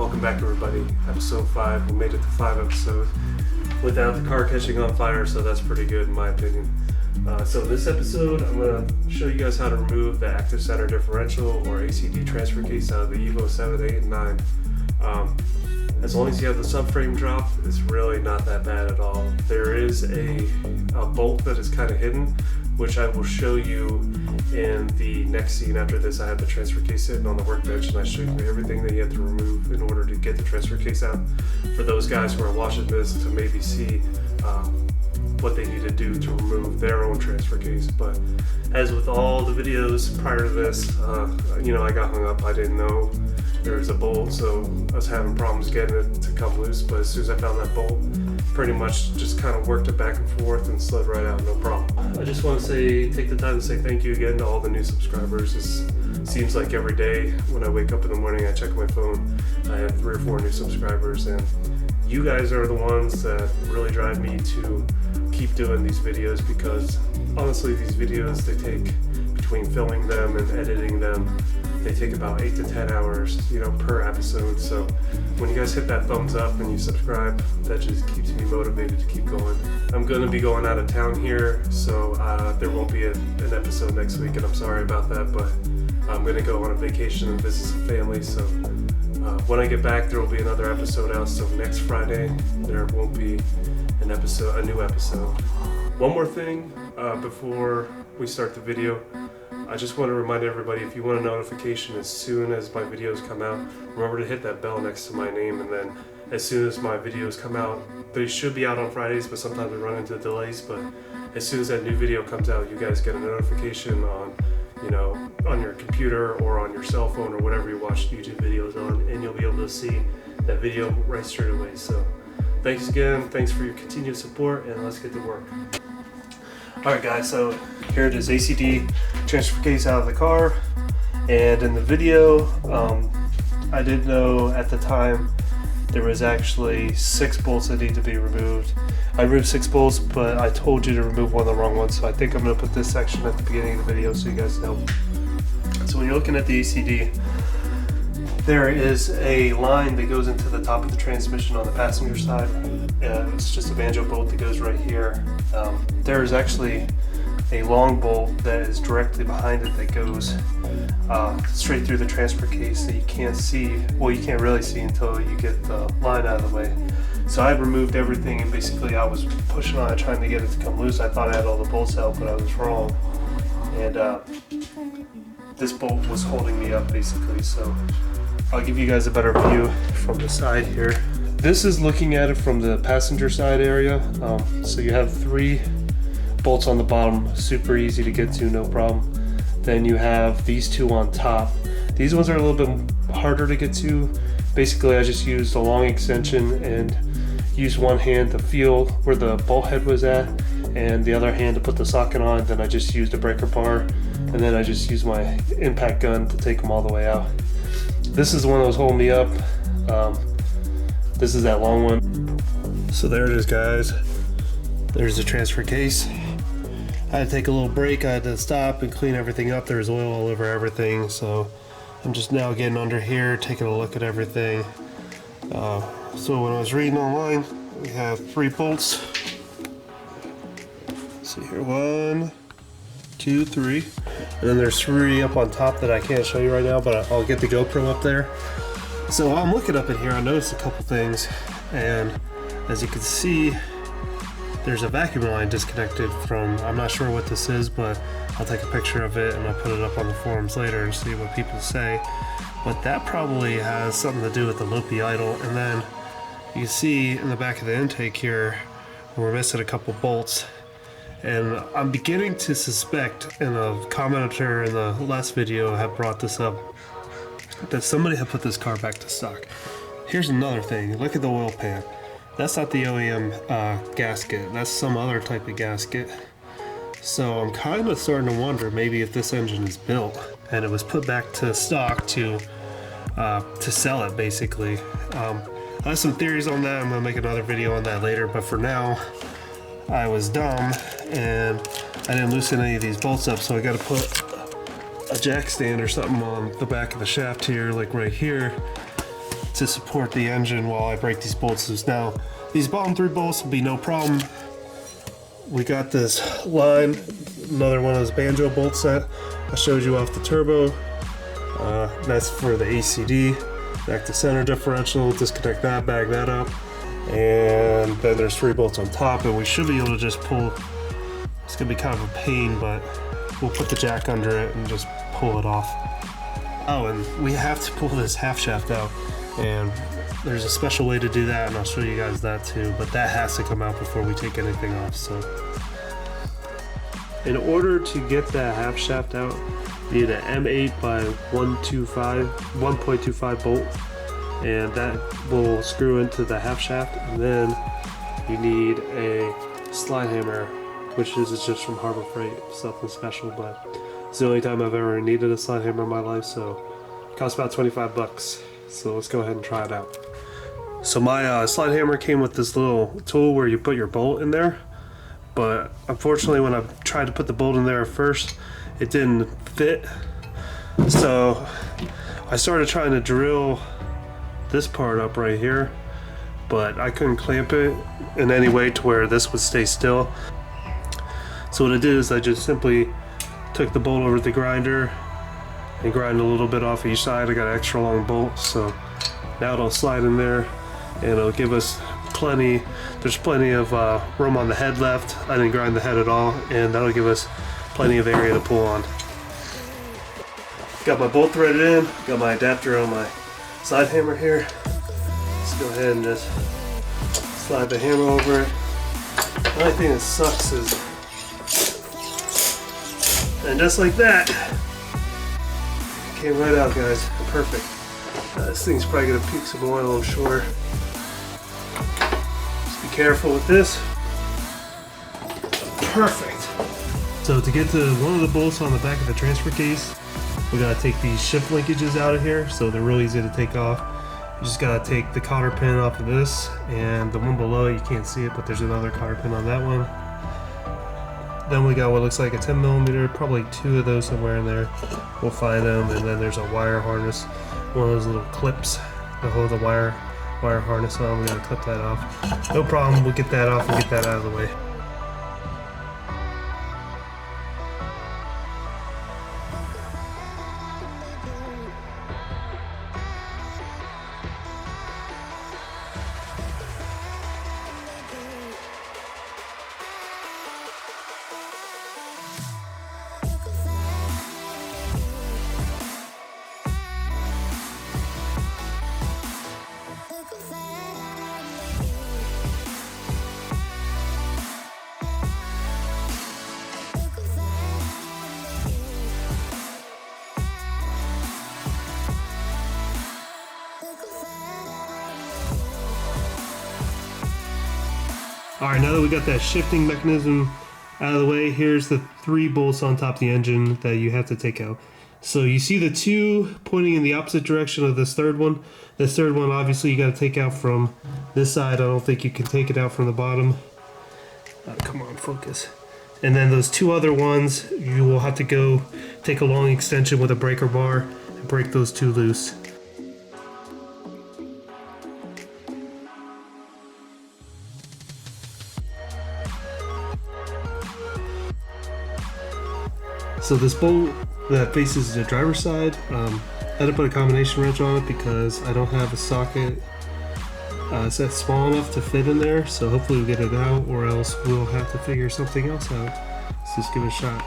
Welcome back, everybody. Episode 5. We made it to 5 episodes without the car catching on fire, so that's pretty good in my opinion. So in this episode, I'm going to show you guys how to remove the active center differential or ACD transfer case out of the EVO 7, 8, and 9. As long as you have the subframe drop, it's really not that bad at all. There is a bolt that is kind of hidden, which I will show you in the next scene. After this, I have the transfer case sitting on the workbench and I show you everything that you have to remove in order to get the transfer case out. For those guys who are watching this to maybe see what they need to do to remove their own transfer case. But as with all the videos prior to this, I got hung up. I didn't know there was a bolt, so I was having problems getting it to come loose. But as soon as I found that bolt, pretty much just kind of worked it back and forth and slid right out, no problem. I just want to take the time to say thank you again to all the new subscribers. It seems like every day when I wake up in the morning, I check my phone, I have 3 or 4 new subscribers, and you guys are the ones that really drive me to keep doing these videos, because honestly, these videos, they take, between filming them and editing them, they take about 8 to 10 hours, per episode. So when you guys hit that thumbs up and you subscribe, that just keeps me motivated to keep going. I'm going to be going out of town here, so there won't be an episode next week, and I'm sorry about that, but I'm going to go on a vacation and visit some family. So when I get back, there will be another episode out. So next Friday, there won't be a new episode. One more thing before we start the video. I just want to remind everybody, if you want a notification as soon as my videos come out, remember to hit that bell next to my name, and then as soon as my videos come out, they should be out on Fridays, but sometimes we run into delays, but as soon as that new video comes out, you guys get a notification on your computer or on your cell phone or whatever you watch YouTube videos on, and you'll be able to see that video right straight away. So thanks again, thanks for your continued support, and let's get to work. Alright guys, so here it is, ACD transfer case out of the car, and in the video, I didn't know at the time there was actually 6 bolts that need to be removed. I removed 6 bolts, but I told you to remove one of the wrong ones, so I think I'm going to put this section at the beginning of the video so you guys know. So when you're looking at the ACD, there is a line that goes into the top of the transmission on the passenger side. It's just a banjo bolt that goes right here. There is actually a long bolt that is directly behind it that goes straight through the transfer case that you can't see. Well, you can't really see until you get the line out of the way. So I had removed everything, and basically I was pushing on it trying to get it to come loose. I thought I had all the bolts out, but I was wrong. And this bolt was holding me up basically. So I'll give you guys a better view from the side here. This is looking at it from the passenger side area. So you have 3 bolts on the bottom, super easy to get to, no problem. Then you have these 2 on top. These ones are a little bit harder to get to. Basically, I just used a long extension and used one hand to feel where the bolt head was at, and the other hand to put the socket on. Then I just used a breaker bar, and then I just used my impact gun to take them all the way out. This is the one that was holding me up. This is that long one. So there it is, guys. There's the transfer case. I had to take a little break. I had to stop and clean everything up. There was oil all over everything. So I'm just now getting under here, taking a look at everything. So when I was reading online, we have 3 bolts. Let's see here, 1, 2, 3. And then there's 3 up on top that I can't show you right now, but I'll get the GoPro up there. So I'm looking up in here, I noticed a couple things, and as you can see, there's a vacuum line disconnected from, I'm not sure what this is, but I'll take a picture of it and I'll put it up on the forums later and see what people say. But that probably has something to do with the loopy idle. And then you can see in the back of the intake here, we're missing a couple bolts. And I'm beginning to suspect, and a commenter in the last video had brought this up, that somebody had put this car back to stock. Here's another thing, look at the oil pan. That's not the OEM gasket, that's some other type of gasket. So I'm kind of starting to wonder maybe if this engine is built and it was put back to stock to sell it basically. I have some theories on that, I'm going to make another video on that later, but for now I was dumb and I didn't loosen any of these bolts up, so I got to put a jack stand or something on the back of the shaft here, like right here, to support the engine while I break these bolts loose. Now, these bottom 3 bolts will be no problem. We got this line, another one of those banjo bolt set I showed you off the turbo. That's for the ACD, active center differential. Disconnect that, bag that up, and then there's 3 bolts on top, and we should be able to just pull. It's gonna be kind of a pain, but we'll put the jack under it and just pull it off. Oh, and we have to pull this half shaft out, and there's a special way to do that, and I'll show you guys that too, but that has to come out before we take anything off. So in order to get that half shaft out, you need an M8 by 1.25 bolt, and that will screw into the half shaft. And then you need a slide hammer, which is just from Harbor Freight, something special, but it's the only time I've ever needed a slide hammer in my life, so it costs about 25 bucks. So let's go ahead and try it out. So my slide hammer came with this little tool where you put your bolt in there, but unfortunately when I tried to put the bolt in there at first, it didn't fit. So I started trying to drill this part up right here, but I couldn't clamp it in any way to where this would stay still. So what I did is I just simply took the bolt over to the grinder and grind a little bit off each side. I got an extra long bolt, so now it'll slide in there and it'll give us plenty. There's plenty of room on the head left. I didn't grind the head at all, and that'll give us plenty of area to pull on. Got my bolt threaded in, got my adapter on my slide hammer here. Let's go ahead and just slide the hammer over it. The only thing that sucks is, and just like that, came right out, guys. Perfect. This thing's probably gonna puke some oil, I'm sure. Just be careful with this. Perfect. So to get to one of the bolts on the back of the transfer case, we gotta take these shift linkages out of here, so they're really easy to take off. You just gotta take the cotter pin off of this, and the one below, you can't see it, but there's another cotter pin on that one. Then we got what looks like a 10mm, probably 2 of those somewhere in there. We'll find them, and then there's a wire harness, one of those little clips that hold the wire harness on. We gotta clip that off. No problem, we'll get that off and get that out of the way. Alright, now that we got that shifting mechanism out of the way, here's the 3 bolts on top of the engine that you have to take out. So you see the 2 pointing in the opposite direction of this third one. This third one, obviously, you got to take out from this side. I don't think you can take it out from the bottom. Come on, focus. And then those 2 other ones, you will have to go take a long extension with a breaker bar and break those 2 loose. So this bolt that faces the driver's side, I had to put a combination wrench on it because I don't have a socket set small enough to fit in there. So hopefully we'll get it out, or else we'll have to figure something else out. Let's just give it a shot.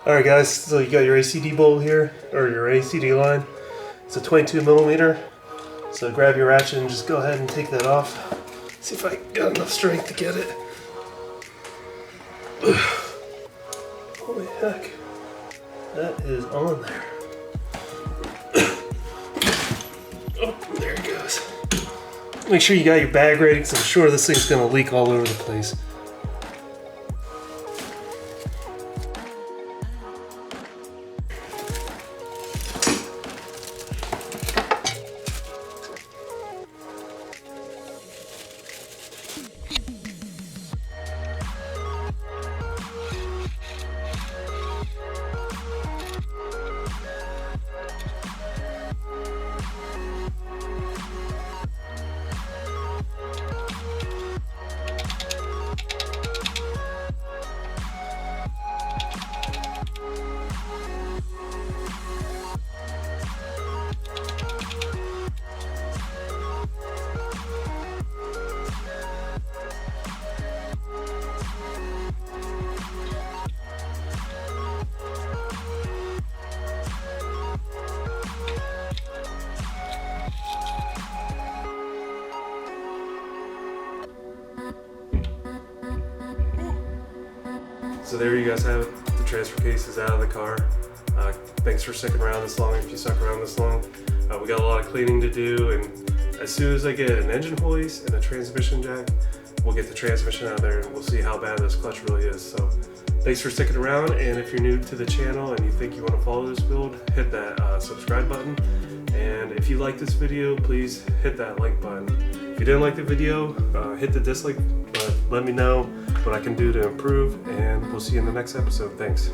Alright guys, so you got your ACD bolt here, or your ACD line. It's a 22mm. So grab your ratchet and just go ahead and take that off. See if I got enough strength to get it. Holy heck. That is on there. Oh, there it goes. Make sure you got your bag ready, because I'm sure this thing's going to leak all over the place. So there you guys have it. The transfer case is out of the car. Thanks for sticking around this long if you stuck around this long. We got a lot of cleaning to do, and as soon as I get an engine hoist and a transmission jack, we'll get the transmission out of there and we'll see how bad this clutch really is. So thanks for sticking around, and if you're new to the channel and you think you want to follow this build, hit that subscribe button. And if you like this video, please hit that like button. If you didn't like the video, hit the dislike, but let me know what I can do to improve, and we'll see you in the next episode. Thanks.